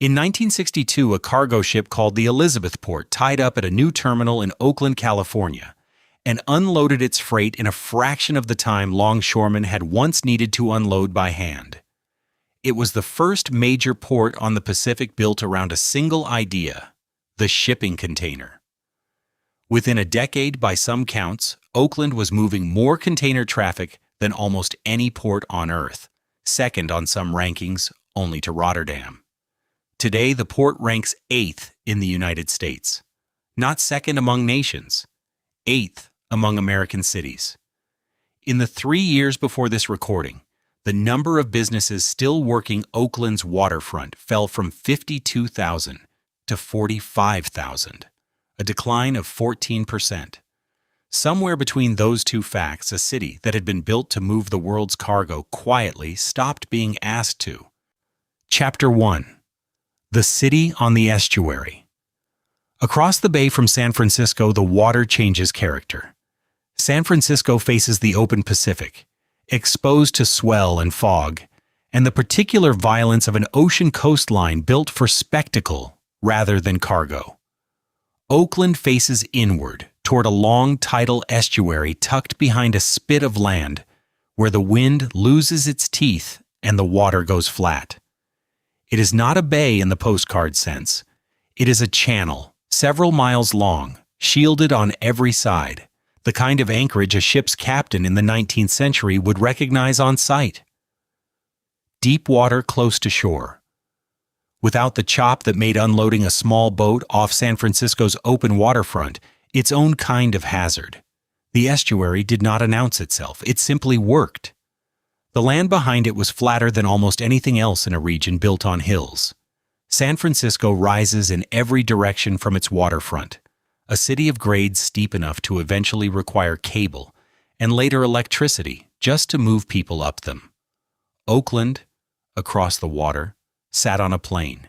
In 1962, a cargo ship called the Elizabethport tied up at a new terminal in Oakland, California, and unloaded its freight in a fraction of the time longshoremen had once needed to unload by hand. It was the first major port on the Pacific built around a single idea: the shipping container. Within a decade, by some counts, Oakland was moving more container traffic than almost any port on Earth, second on some rankings only to Rotterdam. Today, the port ranks 8th in the United States, not second among nations, 8th among American cities. In the 3 years before this recording, the number of businesses still working Oakland's waterfront fell from 52,000 to 45,000, a decline of 14%. Somewhere between those two facts, a city that had been built to move the world's cargo quietly stopped being asked to. Chapter 1. The City on the Estuary. Across the bay from San Francisco, the water changes character. San Francisco faces the open Pacific, exposed to swell and fog, and the particular violence of an ocean coastline built for spectacle rather than cargo. Oakland faces inward toward a long tidal estuary tucked behind a spit of land where the wind loses its teeth and the water goes flat. It is not a bay in the postcard sense. It is a channel, several miles long, shielded on every side, the kind of anchorage a ship's captain in the 19th century would recognize on sight. Deep water close to shore. Without the chop that made unloading a small boat off San Francisco's open waterfront its own kind of hazard, the estuary did not announce itself. It simply worked. The land behind it was flatter than almost anything else in a region built on hills. San Francisco rises in every direction from its waterfront, a city of grades steep enough to eventually require cable and later electricity just to move people up them. Oakland, across the water, sat on a plain,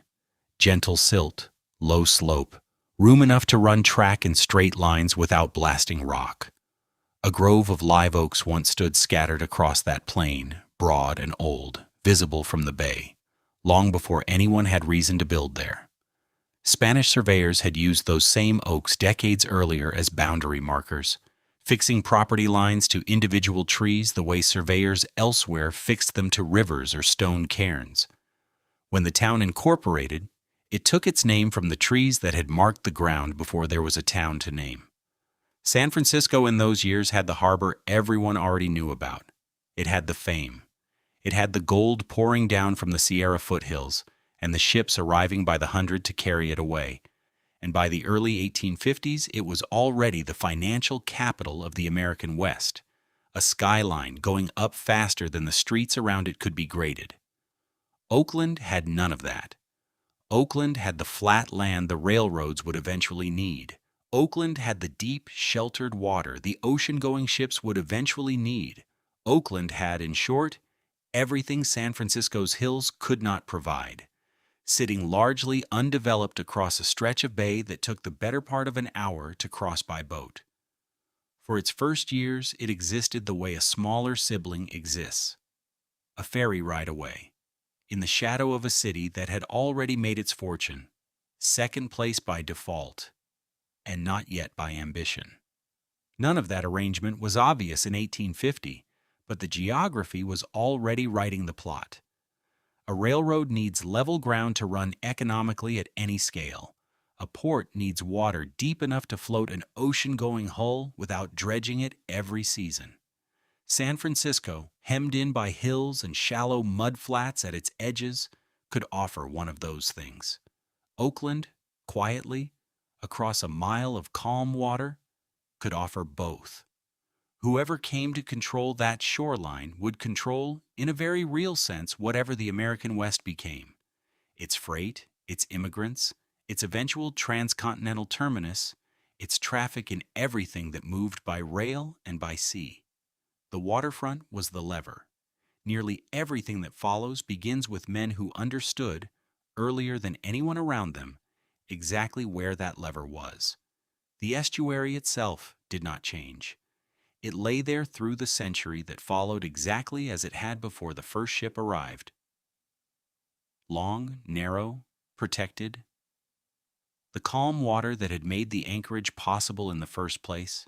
gentle silt, low slope, room enough to run track in straight lines without blasting rock. A grove of live oaks once stood scattered across that plain, broad and old, visible from the bay, long before anyone had reason to build there. Spanish surveyors had used those same oaks decades earlier as boundary markers, fixing property lines to individual trees the way surveyors elsewhere fixed them to rivers or stone cairns. When the town incorporated, it took its name from the trees that had marked the ground before there was a town to name. San Francisco in those years had the harbor everyone already knew about. It had the fame. It had the gold pouring down from the Sierra foothills and the ships arriving by the hundred to carry it away. And by the early 1850s, it was already the financial capital of the American West, a skyline going up faster than the streets around it could be graded. Oakland had none of that. Oakland had the flat land the railroads would eventually need. Oakland had the deep, sheltered water the ocean-going ships would eventually need. Oakland had, in short, everything San Francisco's hills could not provide, sitting largely undeveloped across a stretch of bay that took the better part of an hour to cross by boat. For its first years, it existed the way a smaller sibling exists, a ferry ride away, in the shadow of a city that had already made its fortune, second place by default, and not yet by ambition. None of that arrangement was obvious in 1850, but the geography was already writing the plot. A railroad needs level ground to run economically at any scale. A port needs water deep enough to float an ocean-going hull without dredging it every season. San Francisco, hemmed in by hills and shallow mud flats at its edges, could offer one of those things. Oakland, quietly, across a mile of calm water, could offer both. Whoever came to control that shoreline would control, in a very real sense, whatever the American West became. Its freight, its immigrants, its eventual transcontinental terminus, its traffic in everything that moved by rail and by sea. The waterfront was the lever. Nearly everything that follows begins with men who understood, earlier than anyone around them, exactly where that lever was. The estuary itself did not change. It lay there through the century that followed exactly as it had before the first ship arrived. Long, narrow, protected, the calm water that had made the anchorage possible in the first place,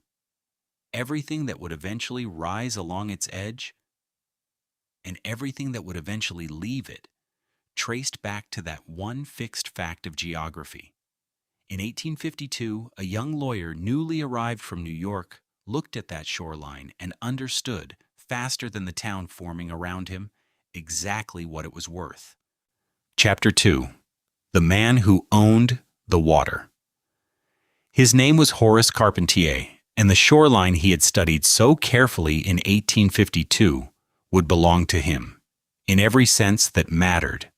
everything that would eventually rise along its edge, and everything that would eventually leave it, traced back to that one fixed fact of geography. In 1852, a young lawyer newly arrived from New York looked at that shoreline and understood, faster than the town forming around him, exactly what it was worth. Chapter 2. The Man Who Owned the Water. His name was Horace Carpentier, and the shoreline he had studied so carefully in 1852 would belong to him, in every sense that mattered,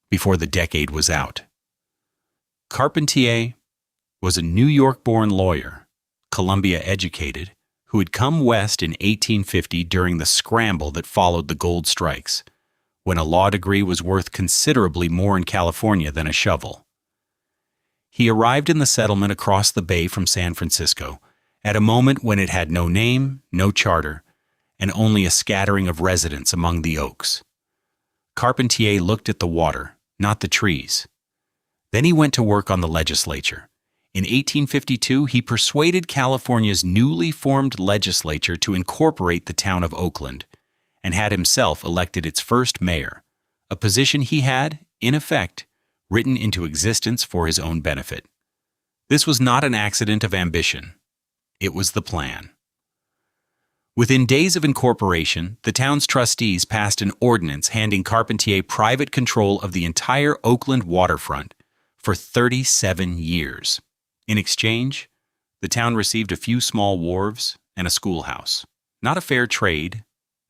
before the decade was out. Carpentier was a New York-born lawyer, Columbia-educated, who had come west in 1850 during the scramble that followed the gold strikes, when a law degree was worth considerably more in California than a shovel. He arrived in the settlement across the bay from San Francisco at a moment when it had no name, no charter, and only a scattering of residents among the oaks. Carpentier looked at the water, not the trees. Then he went to work on the legislature. In 1852, he persuaded California's newly formed legislature to incorporate the town of Oakland, and had himself elected its first mayor, a position he had, in effect, written into existence for his own benefit. This was not an accident of ambition. It was the plan. Within days of incorporation, the town's trustees passed an ordinance handing Carpentier private control of the entire Oakland waterfront for 37 years. In exchange, the town received a few small wharves and a schoolhouse. Not a fair trade,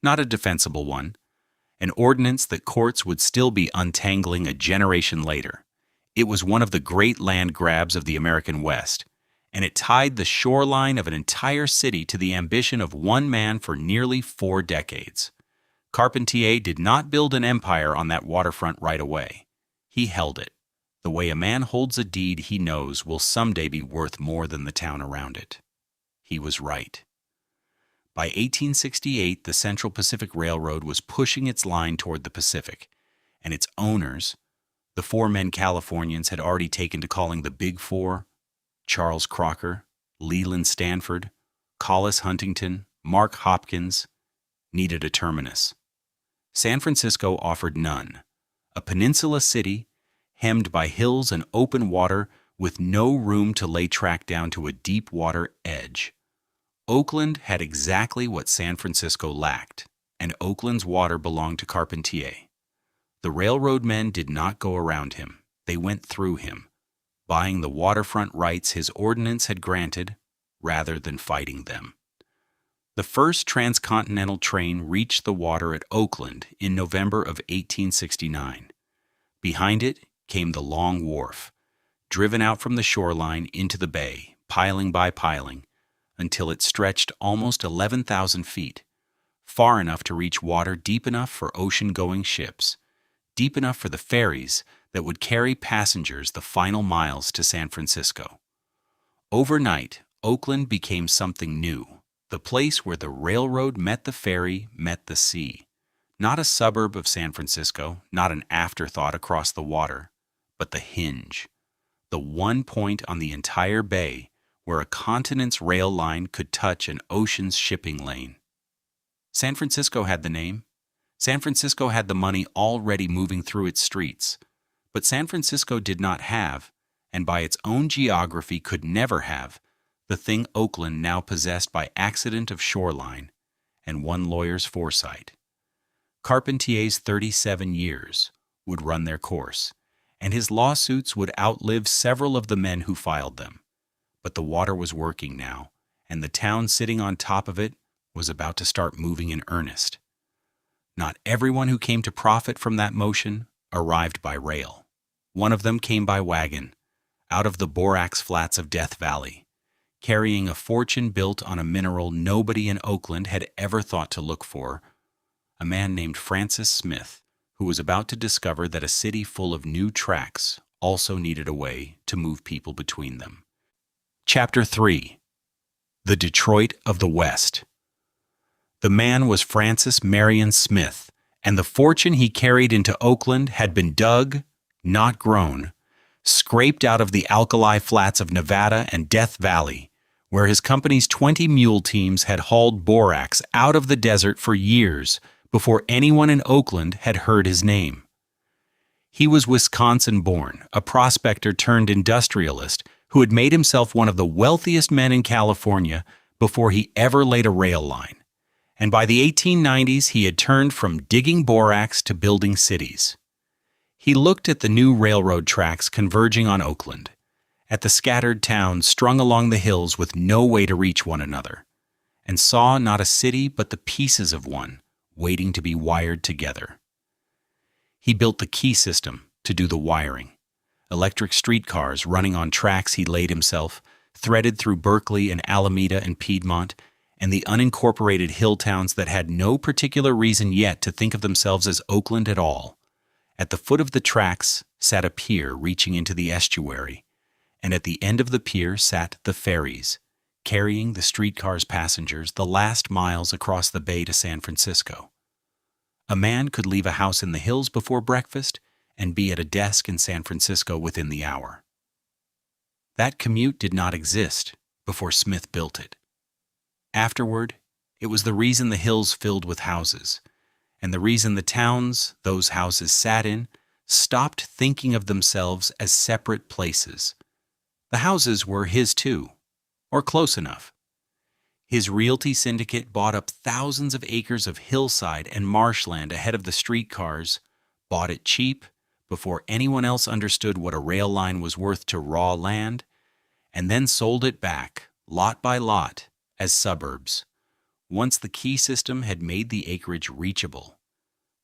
not a defensible one, an ordinance that courts would still be untangling a generation later. It was one of the great land grabs of the American West, and it tied the shoreline of an entire city to the ambition of one man for nearly 4 decades. Carpentier did not build an empire on that waterfront right away. He held it, the way a man holds a deed he knows will someday be worth more than the town around it. He was right. By 1868, the Central Pacific Railroad was pushing its line toward the Pacific, and its owners, the 4 men Californians had already taken to calling the Big Four, Charles Crocker, Leland Stanford, Collis Huntington, Mark Hopkins, needed a terminus. San Francisco offered none, a peninsula city hemmed by hills and open water with no room to lay track down to a deep water edge. Oakland had exactly what San Francisco lacked, and Oakland's water belonged to Carpentier. The railroad men did not go around him. They went through him, buying the waterfront rights his ordinance had granted, rather than fighting them. The first transcontinental train reached the water at Oakland in November of 1869. Behind it came the long wharf, driven out from the shoreline into the bay, piling by piling, until it stretched almost 11,000 feet, far enough to reach water deep enough for ocean-going ships, deep enough for the ferries that would carry passengers the final miles to San Francisco. Overnight, Oakland became something new, the place where the railroad met the ferry, met the sea. Not a suburb of San Francisco, not an afterthought across the water, but the hinge, the one point on the entire bay where a continent's rail line could touch an ocean's shipping lane. San Francisco had the name. San Francisco had the money already moving through its streets. But San Francisco did not have, and by its own geography could never have, the thing Oakland now possessed by accident of shoreline and one lawyer's foresight. Carpentier's 37 years would run their course, and his lawsuits would outlive several of the men who filed them. But the water was working now, and the town sitting on top of it was about to start moving in earnest. Not everyone who came to profit from that motion arrived by rail. One of them came by wagon, out of the borax flats of Death Valley, carrying a fortune built on a mineral nobody in Oakland had ever thought to look for, a man named Francis Smith, who was about to discover that a city full of new tracks also needed a way to move people between them. Chapter 3. The Detroit of the West. The man was Francis Marion Smith, and the fortune he carried into Oakland had been dug, not grown, scraped out of the alkali flats of Nevada and Death Valley, where his company's 20 mule teams had hauled borax out of the desert for years before anyone in Oakland had heard his name. He was Wisconsin-born, a prospector turned industrialist who had made himself one of the wealthiest men in California before he ever laid a rail line. And by the 1890s, he had turned from digging borax to building cities. He looked at the new railroad tracks converging on Oakland, at the scattered towns strung along the hills with no way to reach one another, and saw not a city but the pieces of one waiting to be wired together. He built the key system to do the wiring. Electric streetcars running on tracks he laid himself, threaded through Berkeley and Alameda and Piedmont, and the unincorporated hill towns that had no particular reason yet to think of themselves as Oakland at all. At the foot of the tracks sat a pier reaching into the estuary, and at the end of the pier sat the ferries, carrying the streetcar's passengers the last miles across the bay to San Francisco. A man could leave a house in the hills before breakfast and be at a desk in San Francisco within the hour. That commute did not exist before Smith built it. Afterward, it was the reason the hills filled with houses, and the reason the towns those houses sat in stopped thinking of themselves as separate places. The houses were his too, or close enough. His realty syndicate bought up thousands of acres of hillside and marshland ahead of the streetcars, bought it cheap before anyone else understood what a rail line was worth to raw land, and then sold it back, lot by lot, as suburbs. Once the key system had made the acreage reachable,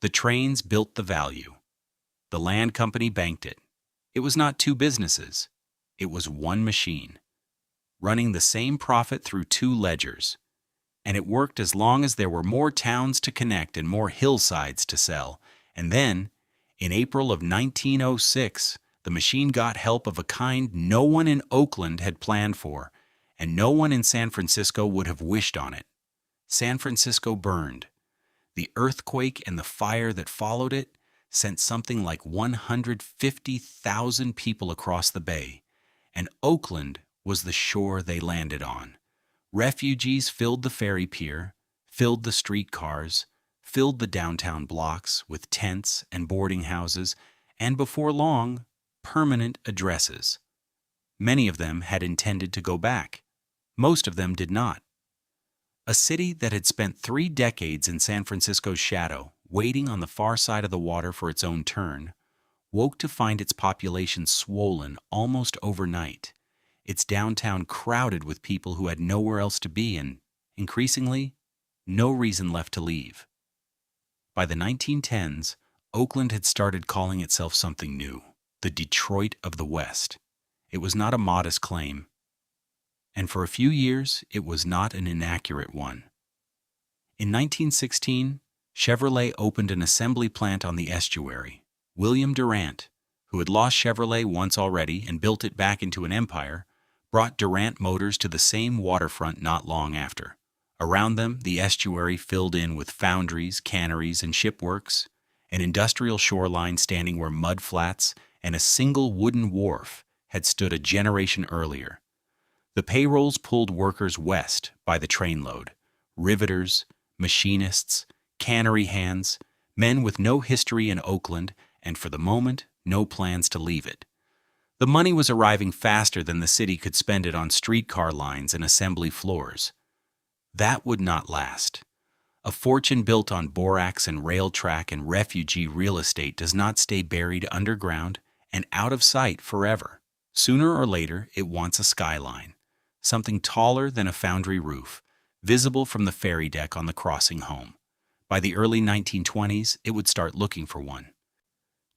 the trains built the value. The land company banked it. It was not two businesses. It was one machine, running the same profit through two ledgers. And it worked as long as there were more towns to connect and more hillsides to sell. And then, in April of 1906, the machine got help of a kind no one in Oakland had planned for, and no one in San Francisco would have wished on it. San Francisco burned. The earthquake and the fire that followed it sent something like 150,000 people across the bay, and Oakland was the shore they landed on. Refugees filled the ferry pier, filled the streetcars, filled the downtown blocks with tents and boarding houses, and before long, permanent addresses. Many of them had intended to go back. Most of them did not. A city that had spent 3 decades in San Francisco's shadow, waiting on the far side of the water for its own turn, woke to find its population swollen almost overnight, its downtown crowded with people who had nowhere else to be and, increasingly, no reason left to leave. By the 1910s, Oakland had started calling itself something new, the Detroit of the West. It was not a modest claim, and for a few years it was not an inaccurate one. In 1916, Chevrolet opened an assembly plant on the estuary. William Durant, who had lost Chevrolet once already and built it back into an empire, brought Durant Motors to the same waterfront not long after. Around them, the estuary filled in with foundries, canneries, and shipworks, an industrial shoreline standing where mud flats and a single wooden wharf had stood a generation earlier. The payrolls pulled workers west by the trainload, riveters, machinists, cannery hands, men with no history in Oakland and, for the moment, no plans to leave it. The money was arriving faster than the city could spend it on streetcar lines and assembly floors. That would not last. A fortune built on borax and rail track and refugee real estate does not stay buried underground and out of sight forever. Sooner or later, it wants a skyline, something taller than a foundry roof, visible from the ferry deck on the crossing home. By the early 1920s, it would start looking for one.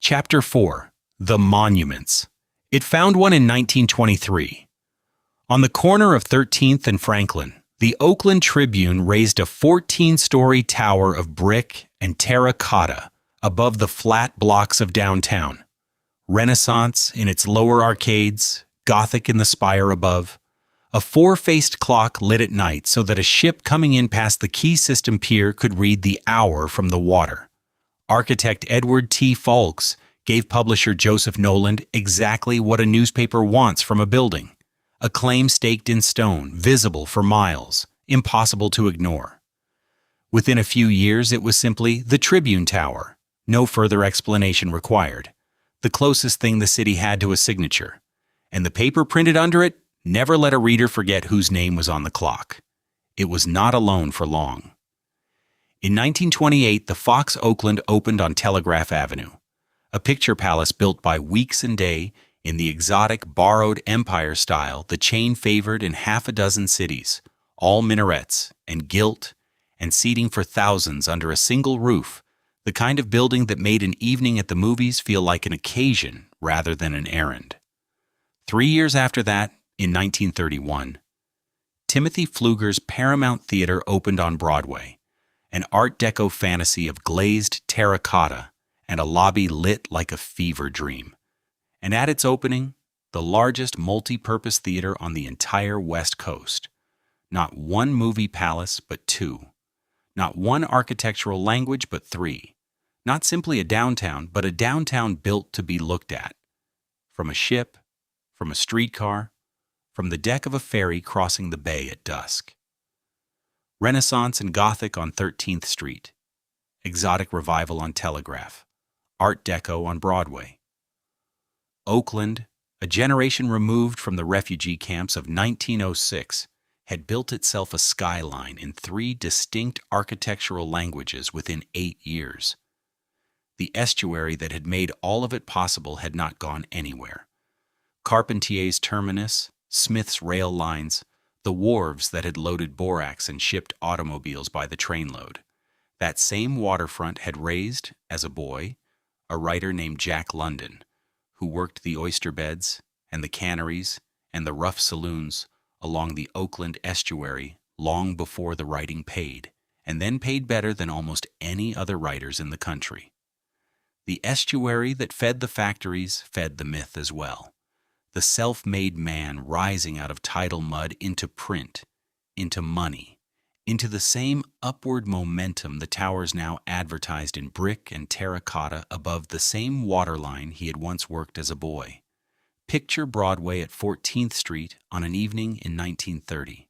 Chapter 4. The Monuments. It found one in 1923. On the corner of 13th and Franklin, the Oakland Tribune raised a 14-story tower of brick and terracotta above the flat blocks of downtown. Renaissance in its lower arcades, Gothic in the spire above. A 4-faced clock lit at night so that a ship coming in past the key system pier could read the hour from the water. Architect Edward T. Foulkes gave publisher Joseph Noland exactly what a newspaper wants from a building: a claim staked in stone, visible for miles, impossible to ignore. Within a few years, it was simply the Tribune Tower, no further explanation required, the closest thing the city had to a signature. And the paper printed under it never let a reader forget whose name was on the clock. It was not alone for long. In 1928, the Fox Oakland opened on Telegraph Avenue, a picture palace built by Weeks and Day in the exotic, borrowed empire style the chain favored in half a dozen cities, all minarets and gilt and seating for thousands under a single roof, the kind of building that made an evening at the movies feel like an occasion rather than an errand. 3 years after that, in 1931, Timothy Pfluger's Paramount Theater opened on Broadway, an Art Deco fantasy of glazed terracotta and a lobby lit like a fever dream. And at its opening, the largest multi-purpose theater on the entire West Coast. Not one movie palace, but two. Not one architectural language, but three. Not simply a downtown, but a downtown built to be looked at. From a ship, from a streetcar, from the deck of a ferry crossing the bay at dusk. Renaissance and Gothic on 13th Street. Exotic Revival on Telegraph. Art Deco on Broadway. Oakland, a generation removed from the refugee camps of 1906, had built itself a skyline in 3 distinct architectural languages within 8 years. The estuary that had made all of it possible had not gone anywhere. Carpentier's terminus, Smith's rail lines, the wharves that had loaded borax and shipped automobiles by the trainload. That same waterfront had raised, as a boy, a writer named Jack London, who worked the oyster beds and the canneries and the rough saloons along the Oakland estuary long before the writing paid, and then paid better than almost any other writers in the country. The estuary that fed the factories fed the myth as well. The self-made man rising out of tidal mud into print, into money, into the same upward momentum the towers now advertised in brick and terracotta above the same waterline he had once worked as a boy. Picture Broadway at 14th Street on an evening in 1930.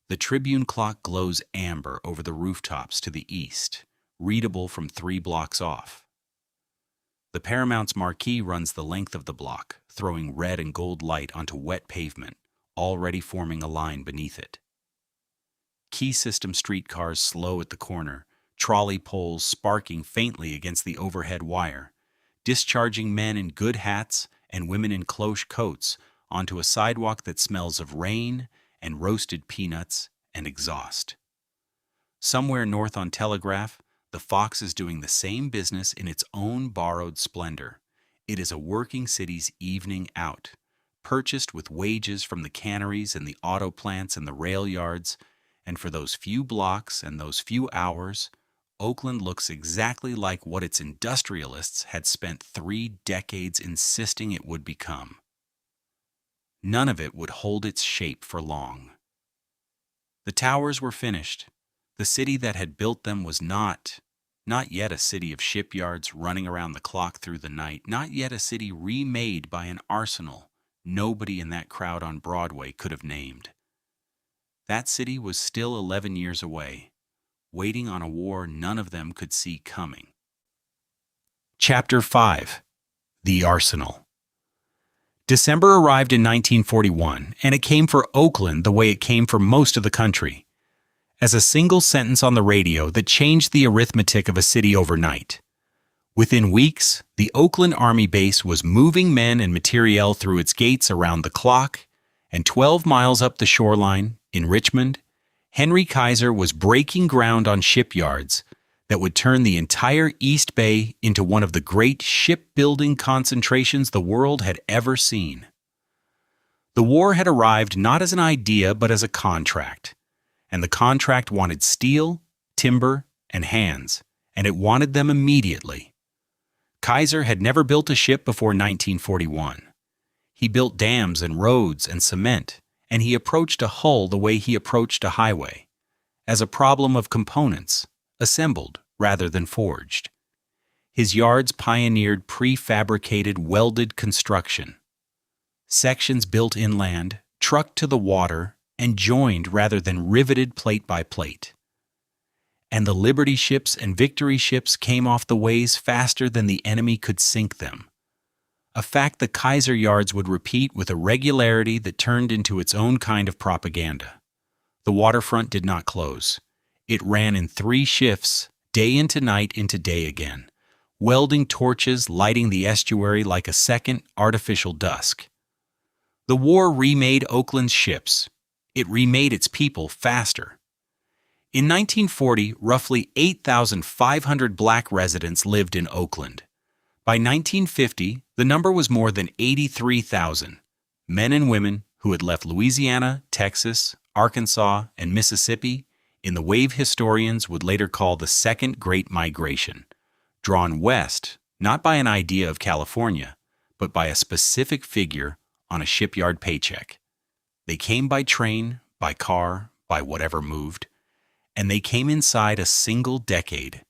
The Tribune clock glows amber over the rooftops to the east, readable from 3 blocks off. The Paramount's marquee runs the length of the block, throwing red and gold light onto wet pavement, already forming a line beneath it. Key system streetcars slow at the corner, trolley poles sparking faintly against the overhead wire, discharging men in good hats and women in cloche coats onto a sidewalk that smells of rain and roasted peanuts and exhaust. Somewhere north on Telegraph, the Fox is doing the same business in its own borrowed splendor. It is a working city's evening out, purchased with wages from the canneries and the auto plants and the rail yards, and for those few blocks and those few hours, Oakland looks exactly like what its industrialists had spent 3 decades insisting it would become. None of it would hold its shape for long. The towers were finished. The city that had built them was not yet a city of shipyards running around the clock through the night, not yet a city remade by an arsenal nobody in that crowd on Broadway could have named. That city was still 11 years away, waiting on a war none of them could see coming. Chapter 5. The Arsenal. December arrived in 1941, and it came for Oakland the way it came for most of the country, as a single sentence on the radio that changed the arithmetic of a city overnight. Within weeks, the Oakland Army base was moving men and materiel through its gates around the clock, and 12 miles up the shoreline, in Richmond, Henry Kaiser was breaking ground on shipyards that would turn the entire East Bay into one of the great shipbuilding concentrations the world had ever seen. The war had arrived not as an idea but as a contract, and the contract wanted steel, timber, and hands, and it wanted them immediately. Kaiser had never built a ship before 1941. He built dams and roads and cement, and he approached a hull the way he approached a highway, as a problem of components, assembled rather than forged. His yards pioneered prefabricated welded construction. Sections built inland, trucked to the water, and joined rather than riveted plate by plate. And the Liberty ships and Victory ships came off the ways faster than the enemy could sink them. A fact the Kaiser yards would repeat with a regularity that turned into its own kind of propaganda. The waterfront did not close. It ran in 3 shifts, day into night into day again, welding torches lighting the estuary like a second artificial dusk. The war remade Oakland's ships. It remade its people faster. In 1940, roughly 8,500 black residents lived in Oakland. By 1950, the number was more than 83,000, men and women who had left Louisiana, Texas, Arkansas, and Mississippi in the wave historians would later call the Second Great Migration, drawn west not by an idea of California, but by a specific figure on a shipyard paycheck. They came by train, by car, by whatever moved, and they came inside a single decade,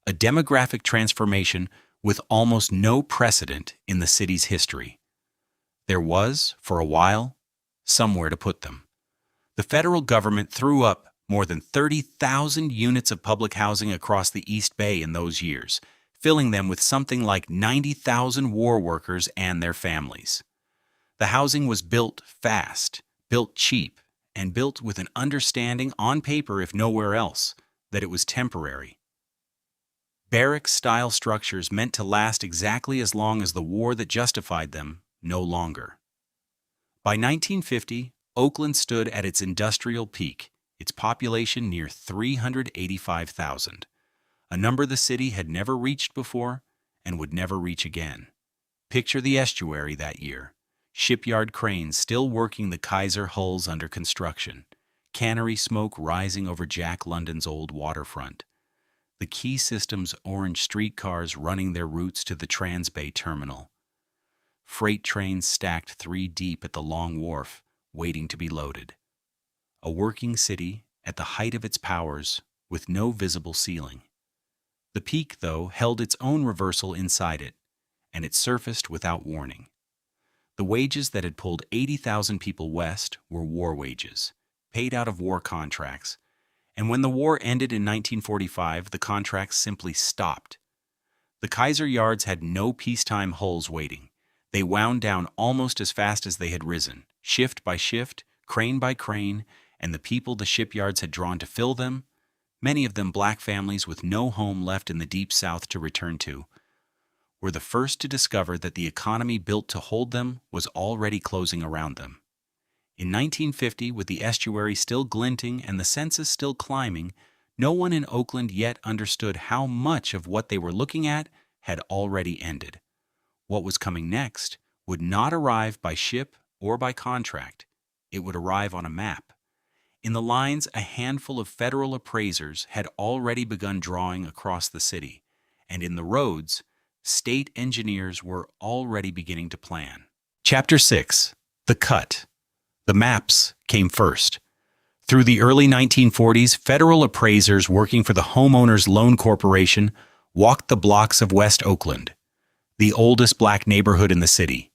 a demographic transformation with almost no precedent in the city's history. There was, for a while, somewhere to put them. The federal government threw up more than 30,000 units of public housing across the East Bay in those years, filling them with something like 90,000 war workers and their families. The housing was built fast, built cheap, and built with an understanding on paper, if nowhere else, that it was temporary. Barrack-style structures meant to last exactly as long as the war that justified them, no longer. By 1950, Oakland stood at its industrial peak, its population near 385,000, a number the city had never reached before and would never reach again. Picture the estuary that year, shipyard cranes still working the Kaiser hulls under construction, cannery smoke rising over Jack London's old waterfront, the Key System's orange streetcars running their routes to the Transbay terminal, freight trains stacked 3 deep at the Long Wharf, waiting to be loaded. A working city at the height of its powers with no visible ceiling. The peak, though, held its own reversal inside it, and it surfaced without warning. The wages that had pulled 80,000 people west were war wages, paid out of war contracts, and when the war ended in 1945, the contracts simply stopped. The Kaiser yards had no peacetime hulls waiting. They wound down almost as fast as they had risen, shift by shift, crane by crane, and the people the shipyards had drawn to fill them, many of them black families with no home left in the Deep South to return to, were the first to discover that the economy built to hold them was already closing around them. In 1950, with the estuary still glinting and the census still climbing, no one in Oakland yet understood how much of what they were looking at had already ended. What was coming next would not arrive by ship or by contract. It would arrive on a map. In the lines, a handful of federal appraisers had already begun drawing across the city, and in the roads, state engineers were already beginning to plan. Chapter 6. The Cut. The maps came first. Through the early 1940s, federal appraisers working for the Homeowners Loan Corporation walked the blocks of West Oakland, the oldest black neighborhood in the city,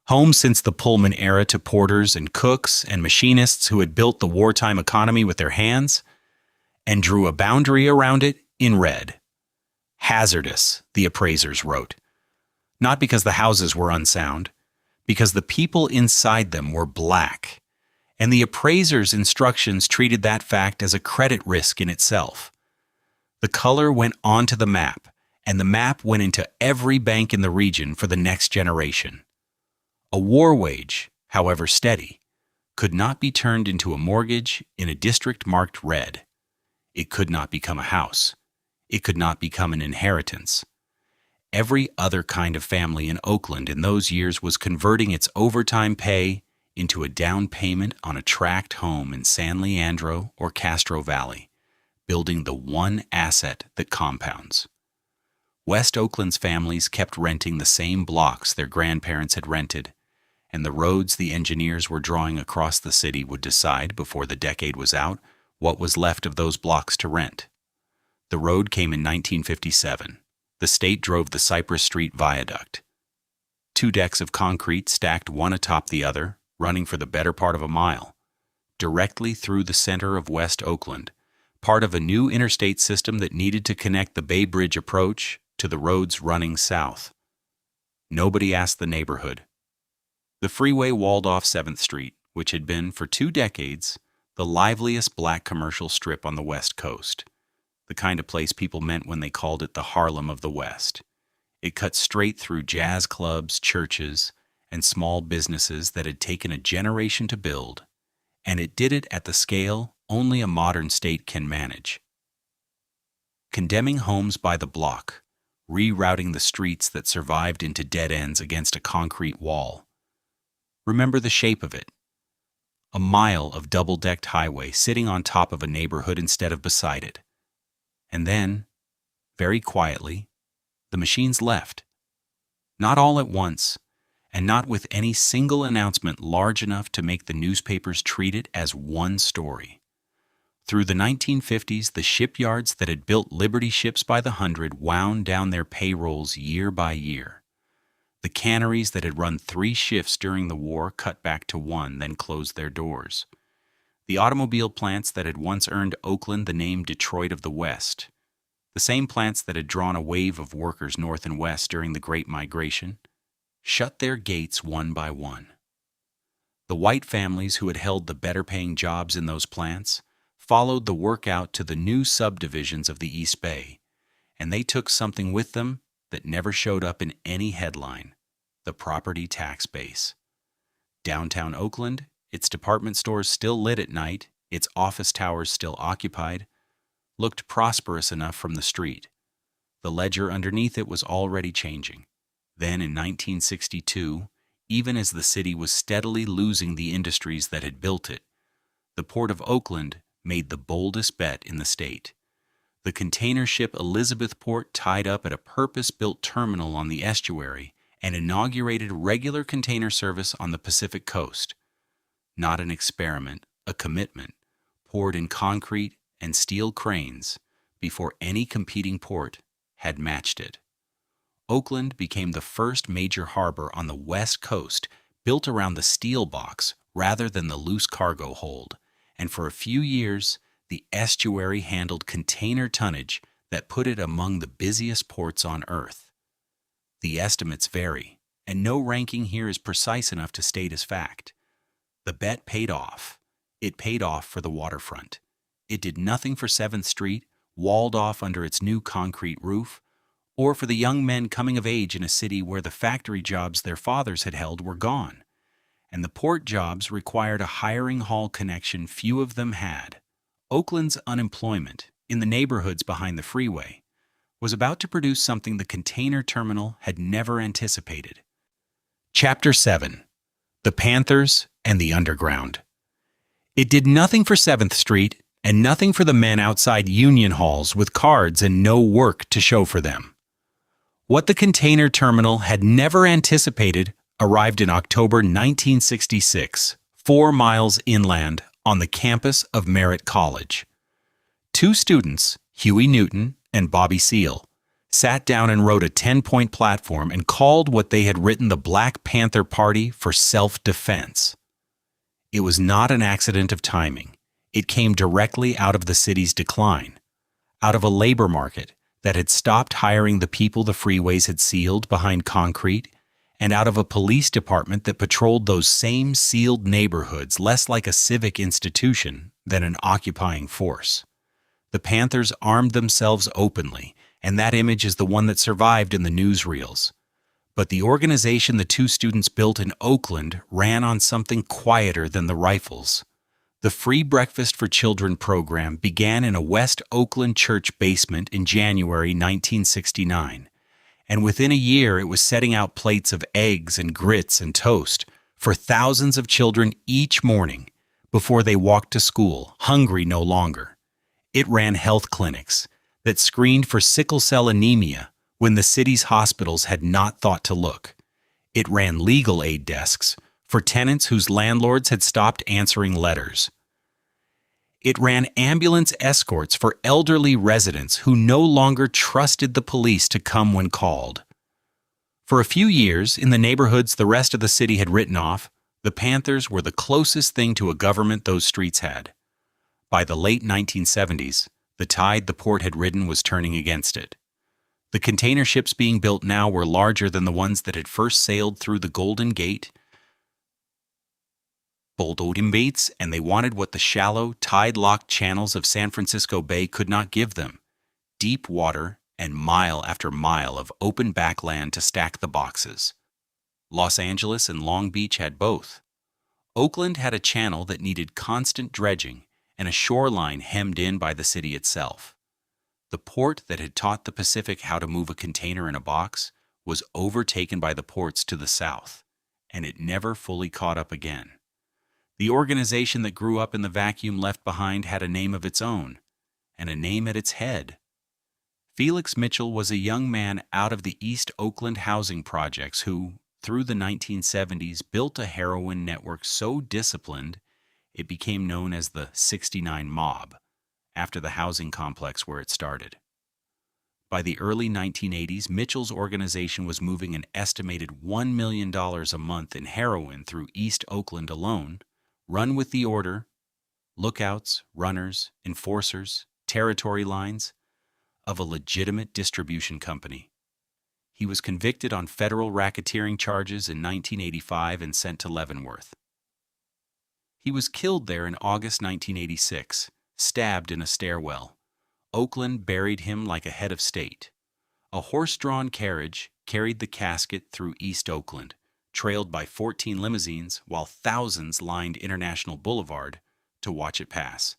home since the Pullman era to porters and cooks and machinists who had built the wartime economy with their hands, and drew a boundary around it in red. Hazardous, the appraisers wrote. Not because the houses were unsound, because the people inside them were black, and the appraiser's instructions treated that fact as a credit risk in itself. The color went onto the map, and the map went into every bank in the region for the next generation. A war wage, however steady, could not be turned into a mortgage in a district marked red. It could not become a house. It could not become an inheritance. Every other kind of family in Oakland in those years was converting its overtime pay into a down payment on a tract home in San Leandro or Castro Valley, building the one asset that compounds. West Oakland's families kept renting the same blocks their grandparents had rented, and the roads the engineers were drawing across the city would decide before the decade was out what was left of those blocks to rent. The road came in 1957. the state drove the Cypress Street Viaduct. 2 decks of concrete stacked one atop the other, running for the better part of a mile, directly through the center of West Oakland, part of a new interstate system that needed to connect the Bay Bridge approach to the roads running south. Nobody asked the neighborhood. The freeway walled off 7th Street, which had been, for 2 decades, the liveliest black commercial strip on the West Coast, the kind of place people meant when they called it the Harlem of the West. It cut straight through jazz clubs, churches, and small businesses that had taken a generation to build, and it did it at the scale only a modern state can manage. Condemning homes by the block, rerouting the streets that survived into dead ends against a concrete wall. Remember the shape of it. A mile of double-decked highway sitting on top of a neighborhood instead of beside it. And then, very quietly, the machines left. Not all at once, and not with any single announcement large enough to make the newspapers treat it as one story. Through the 1950s, the shipyards that had built Liberty ships by the hundred wound down their payrolls year by year. The canneries that had run 3 shifts during the war cut back to 1, then closed their doors. The automobile plants that had once earned Oakland the name Detroit of the West, the same plants that had drawn a wave of workers north and west during the Great Migration, shut their gates one by one. The white families who had held the better-paying jobs in those plants followed the work out to the new subdivisions of the East Bay, and they took something with them that never showed up in any headline: the property tax base. Downtown Oakland, its department stores still lit at night, its office towers still occupied, looked prosperous enough from the street. The ledger underneath it was already changing. Then in 1962, even as the city was steadily losing the industries that had built it, the Port of Oakland made the boldest bet in the state. The container ship Elizabethport tied up at a purpose-built terminal on the estuary and inaugurated regular container service on the Pacific coast. Not an experiment, a commitment, poured in concrete and steel cranes before any competing port had matched it. Oakland became the first major harbor on the West Coast built around the steel box rather than the loose cargo hold, and for a few years, the estuary handled container tonnage that put it among the busiest ports on Earth. The estimates vary, and no ranking here is precise enough to state as fact. The bet paid off. It paid off for the waterfront. It did nothing for 7th Street, walled off under its new concrete roof, or for the young men coming of age in a city where the factory jobs their fathers had held were gone, and the port jobs required a hiring hall connection few of them had. Oakland's unemployment, in the neighborhoods behind the freeway, was about to produce something the container terminal had never anticipated. Chapter 7. The Panthers and the Underground. It did nothing for 7th Street and nothing for the men outside union halls with cards and no work to show for them. What the container terminal had never anticipated arrived in October 1966, 4 miles inland on the campus of Merritt College. 2 students, Huey Newton and Bobby Seale, sat down and wrote a 10-point platform and called what they had written the Black Panther Party for self-defense. It was not an accident of timing. It came directly out of the city's decline, out of a labor market that had stopped hiring the people the freeways had sealed behind concrete, and out of a police department that patrolled those same sealed neighborhoods less like a civic institution than an occupying force. The Panthers armed themselves openly, and that image is the one that survived in the newsreels. But the organization the 2 students built in Oakland ran on something quieter than the rifles. The Free Breakfast for Children program began in a West Oakland church basement in January 1969, and within a year it was setting out plates of eggs and grits and toast for thousands of children each morning before they walked to school, hungry no longer. It ran health clinics that screened for sickle cell anemia when the city's hospitals had not thought to look. It ran legal aid desks for tenants whose landlords had stopped answering letters. It ran ambulance escorts for elderly residents who no longer trusted the police to come when called. For a few years, in the neighborhoods the rest of the city had written off, the Panthers were the closest thing to a government those streets had. By the late 1970s, the tide the port had ridden was turning against it. The container ships being built now were larger than the ones that had first sailed through the Golden Gate, and they wanted what the shallow, tide-locked channels of San Francisco Bay could not give them: deep water and mile after mile of open backland to stack the boxes. Los Angeles and Long Beach had both. Oakland had a channel that needed constant dredging and a shoreline hemmed in by the city itself. The port that had taught the Pacific how to move a container in a box was overtaken by the ports to the south, and it never fully caught up again. The organization that grew up in the vacuum left behind had a name of its own, and a name at its head. Felix Mitchell was a young man out of the East Oakland housing projects who, through the 1970s, built a heroin network so disciplined it became known as the 69 Mob, after the housing complex where it started. By the early 1980s, Mitchell's organization was moving an estimated $1 million a month in heroin through East Oakland alone, run with the order, lookouts, runners, enforcers, territory lines, of a legitimate distribution company. He was convicted on federal racketeering charges in 1985 and sent to Leavenworth. He was killed there in August 1986, stabbed in a stairwell. Oakland buried him like a head of state. A horse-drawn carriage carried the casket through East Oakland, trailed by 14 limousines, while thousands lined International Boulevard to watch it pass.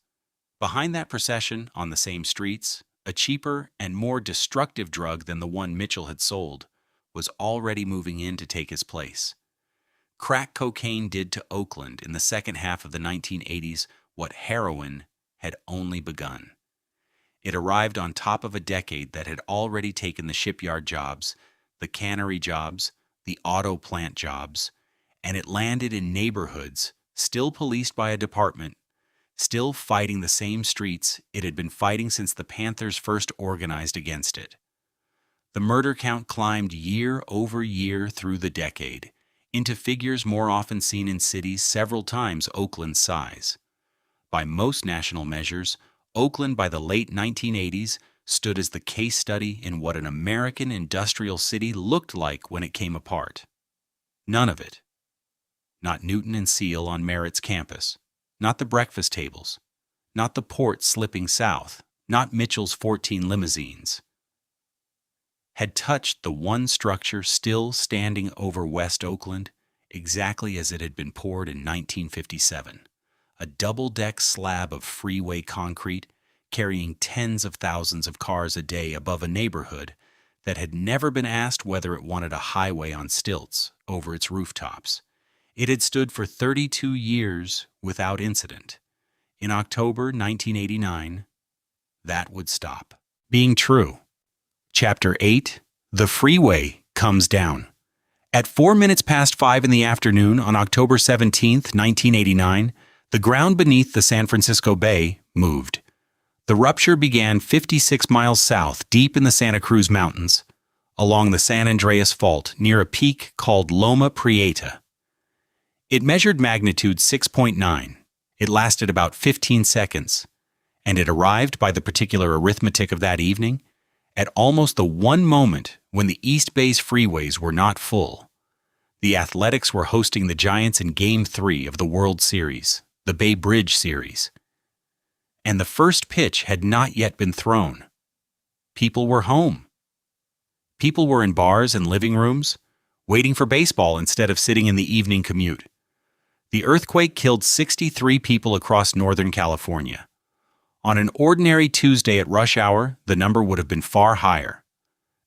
Behind that procession, on the same streets, a cheaper and more destructive drug than the one Mitchell had sold was already moving in to take his place. Crack cocaine did to Oakland in the second half of the 1980s what heroin had only begun. It arrived on top of a decade that had already taken the shipyard jobs, the cannery jobs, the auto plant jobs, and it landed in neighborhoods still policed by a department, still fighting the same streets it had been fighting since the Panthers first organized against it. The murder count climbed year over year through the decade, into figures more often seen in cities several times Oakland's size. By most national measures, Oakland by the late 1980s stood as the case study in what an American industrial city looked like when it came apart. None of it. Not Newton and Seal on Merritt's campus, not the breakfast tables, not the port slipping south, not Mitchell's 14 limousines, had touched the one structure still standing over West Oakland exactly as it had been poured in 1957, a double-deck slab of freeway concrete carrying tens of thousands of cars a day above a neighborhood that had never been asked whether it wanted a highway on stilts over its rooftops. It had stood for 32 years without incident. In October 1989, that would stop being true. Chapter 8, The Freeway Comes Down. At 4 minutes past 5 in the afternoon on October 17, 1989, the ground beneath the San Francisco Bay moved. The rupture began 56 miles south, deep in the Santa Cruz Mountains, along the San Andreas Fault near a peak called Loma Prieta. It measured magnitude 6.9. It lasted about 15 seconds, and it arrived by the particular arithmetic of that evening at almost the one moment when the East Bay's freeways were not full. The Athletics were hosting the Giants in Game 3 of the World Series, the Bay Bridge Series. And the first pitch had not yet been thrown. People were home. People were in bars and living rooms, waiting for baseball instead of sitting in the evening commute. The earthquake killed 63 people across Northern California. On an ordinary Tuesday at rush hour, the number would have been far higher.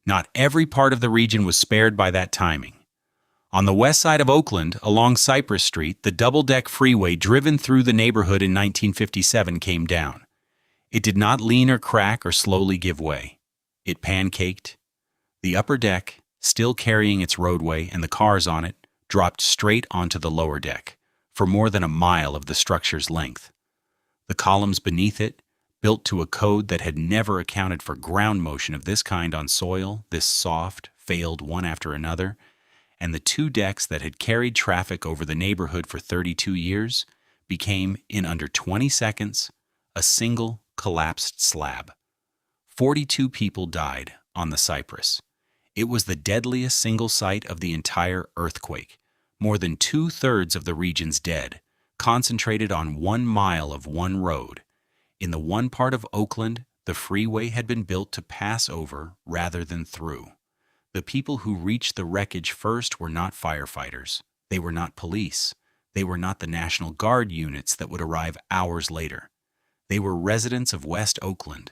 Not every part of the region was spared by that timing. On the west side of Oakland, along Cypress Street, the double-deck freeway driven through the neighborhood in 1957 came down. It did not lean or crack or slowly give way. It pancaked. The upper deck, still carrying its roadway and the cars on it, dropped straight onto the lower deck, for more than a mile of the structure's length. The columns beneath it, built to a code that had never accounted for ground motion of this kind on soil, this soft, failed one after another, and the two decks that had carried traffic over the neighborhood for 32 years became, in under 20 seconds, a single collapsed slab. 42 people died on the Cypress. It was the deadliest single site of the entire earthquake. More than 2/3 of the region's dead, concentrated on 1 mile of one road. In the one part of Oakland, the freeway had been built to pass over rather than through. The people who reached the wreckage first were not firefighters. They were not police. They were not the National Guard units that would arrive hours later. They were residents of West Oakland,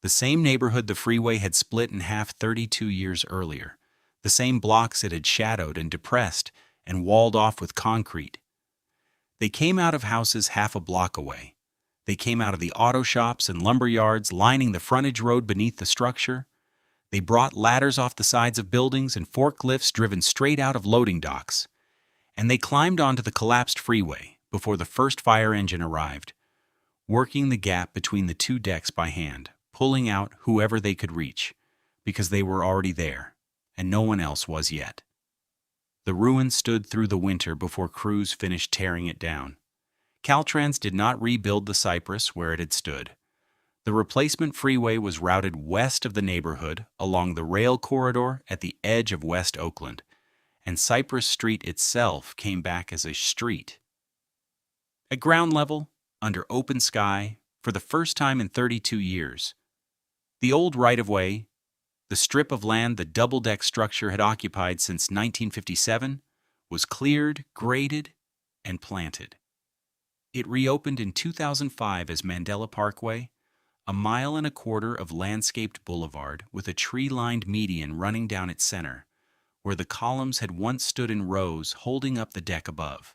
the same neighborhood the freeway had split in half 32 years earlier, the same blocks it had shadowed and depressed and walled off with concrete. They came out of houses half a block away. They came out of the auto shops and lumber yards lining the frontage road beneath the structure. They brought ladders off the sides of buildings and forklifts driven straight out of loading docks. And they climbed onto the collapsed freeway before the first fire engine arrived, working the gap between the two decks by hand, pulling out whoever they could reach, because they were already there, and no one else was yet. The ruin stood through the winter before crews finished tearing it down. Caltrans did not rebuild the Cypress where it had stood. The replacement freeway was routed west of the neighborhood along the rail corridor at the edge of West Oakland, and Cypress Street itself came back as a street. At ground level, under open sky, for the first time in 32 years, the old right-of-way, the strip of land the double-deck structure had occupied since 1957, was cleared, graded, and planted. It reopened in 2005 as Mandela Parkway, a 1.25 miles of landscaped boulevard with a tree-lined median running down its center, where the columns had once stood in rows holding up the deck above.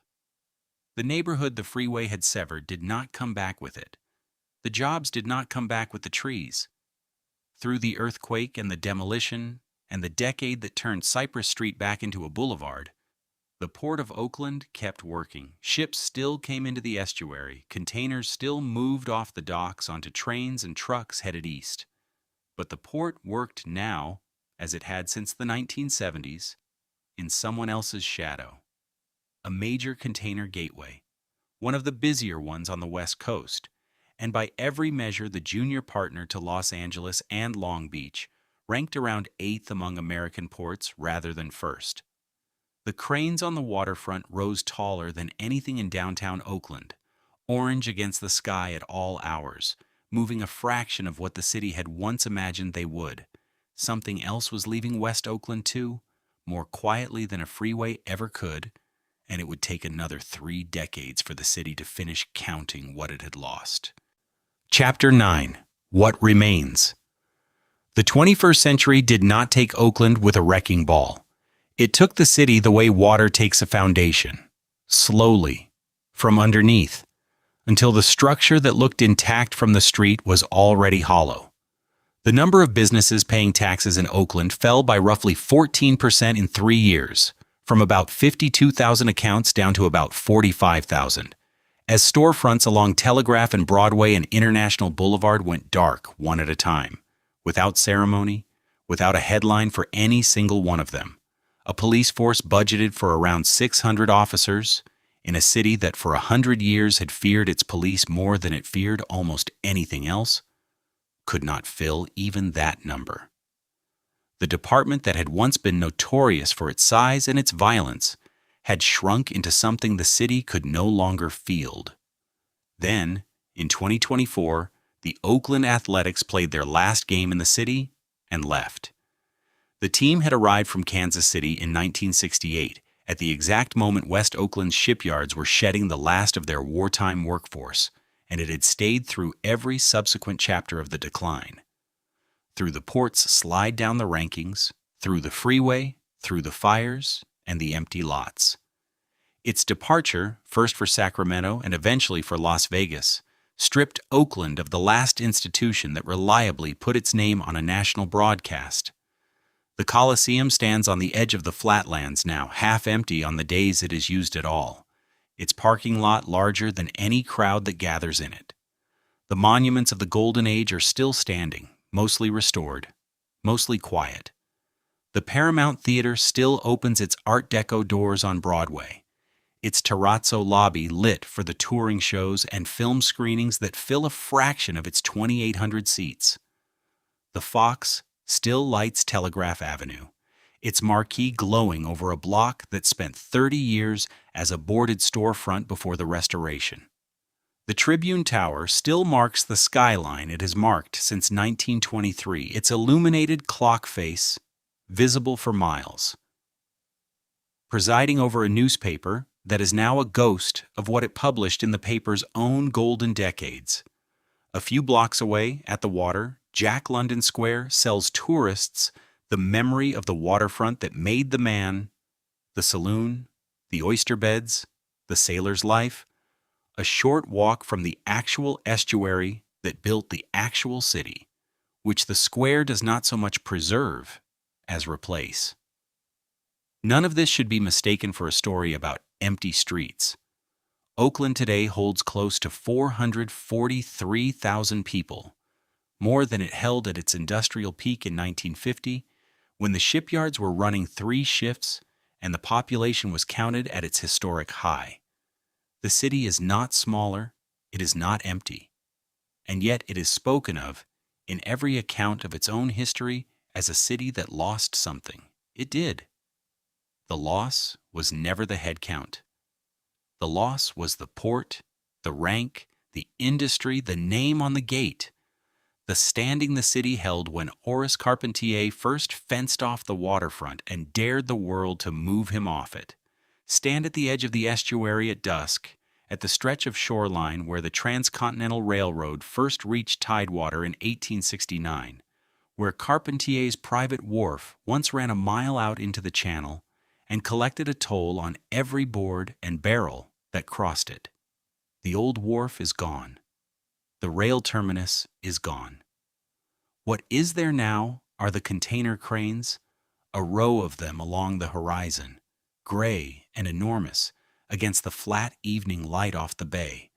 The neighborhood the freeway had severed did not come back with it. The jobs did not come back with the trees. Through the earthquake and the demolition and the decade that turned Cypress Street back into a boulevard, the Port of Oakland kept working. Ships still came into the estuary. Containers still moved off the docks onto trains and trucks headed east. But the port worked now, as it had since the 1970s, in someone else's shadow. A major container gateway, one of the busier ones on the West Coast, and by every measure the junior partner to Los Angeles and Long Beach, ranked around 8th among American ports rather than first. The cranes on the waterfront rose taller than anything in downtown Oakland, orange against the sky at all hours, moving a fraction of what the city had once imagined they would. Something else was leaving West Oakland too, more quietly than a freeway ever could, and it would take another 3 decades for the city to finish counting what it had lost. Chapter 9. What Remains. The 21st century did not take Oakland with a wrecking ball. It took the city the way water takes a foundation, slowly, from underneath, until the structure that looked intact from the street was already hollow. The number of businesses paying taxes in Oakland fell by roughly 14% in 3 years, from about 52,000 accounts down to about 45,000, as storefronts along Telegraph and Broadway and International Boulevard went dark one at a time, without ceremony, without a headline for any single one of them. A police force budgeted for around 600 officers in a city that for 100 years had feared its police more than it feared almost anything else, could not fill even that number. The department that had once been notorious for its size and its violence had shrunk into something the city could no longer field. Then, in 2024, the Oakland Athletics played their last game in the city and left. The team had arrived from Kansas City in 1968, at the exact moment West Oakland's shipyards were shedding the last of their wartime workforce, and it had stayed through every subsequent chapter of the decline. Through the port's slide down the rankings, through the freeway, through the fires, and the empty lots. Its departure, first for Sacramento and eventually for Las Vegas, stripped Oakland of the last institution that reliably put its name on a national broadcast. The Coliseum stands on the edge of the flatlands now, half empty on the days it is used at all, its parking lot larger than any crowd that gathers in it. The monuments of the Golden Age are still standing, mostly restored, mostly quiet. The Paramount Theater still opens its Art Deco doors on Broadway, its terrazzo lobby lit for the touring shows and film screenings that fill a fraction of its 2,800 seats. The Fox still lights Telegraph Avenue, its marquee glowing over a block that spent 30 years as a boarded storefront before the restoration. The Tribune Tower still marks the skyline it has marked since 1923, its illuminated clock face visible for miles. Presiding over a newspaper that is now a ghost of what it published in the paper's own golden decades. A few blocks away, at the water, Jack London Square sells tourists the memory of the waterfront that made the man, the saloon, the oyster beds, the sailor's life, a short walk from the actual estuary that built the actual city, which the square does not so much preserve as replace. None of this should be mistaken for a story about empty streets. Oakland today holds close to 443,000 people, more than it held at its industrial peak in 1950, when the shipyards were running 3 shifts and the population was counted at its historic high. The city is not smaller, it is not empty, and yet it is spoken of in every account of its own history as a city that lost something. It did. The loss was never the head count. The loss was the port, the rank, the industry, the name on the gate, the standing the city held when Horace Carpentier first fenced off the waterfront and dared the world to move him off it. Stand at the edge of the estuary at dusk, at the stretch of shoreline where the Transcontinental Railroad first reached tidewater in 1869, where Carpentier's private wharf once ran a mile out into the channel and collected a toll on every board and barrel that crossed it. The old wharf is gone. The rail terminus is gone. What is there now are the container cranes, a row of them along the horizon, gray and enormous against the flat evening light off the bay,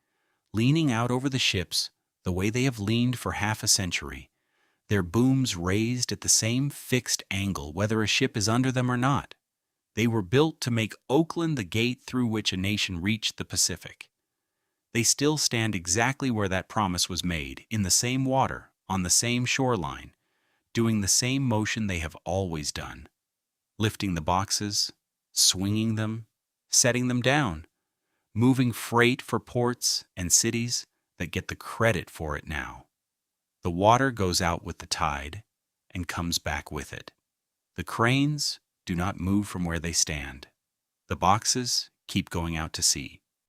leaning out over the ships the way they have leaned for half a century, their booms raised at the same fixed angle whether a ship is under them or not. They were built to make Oakland the gate through which a nation reached the Pacific. They still stand exactly where that promise was made, in the same water, on the same shoreline, doing the same motion they have always done, lifting the boxes, swinging them, setting them down, moving freight for ports and cities that get the credit for it now. The water goes out with the tide and comes back with it. The cranes do not move from where they stand. The boxes keep going out to sea.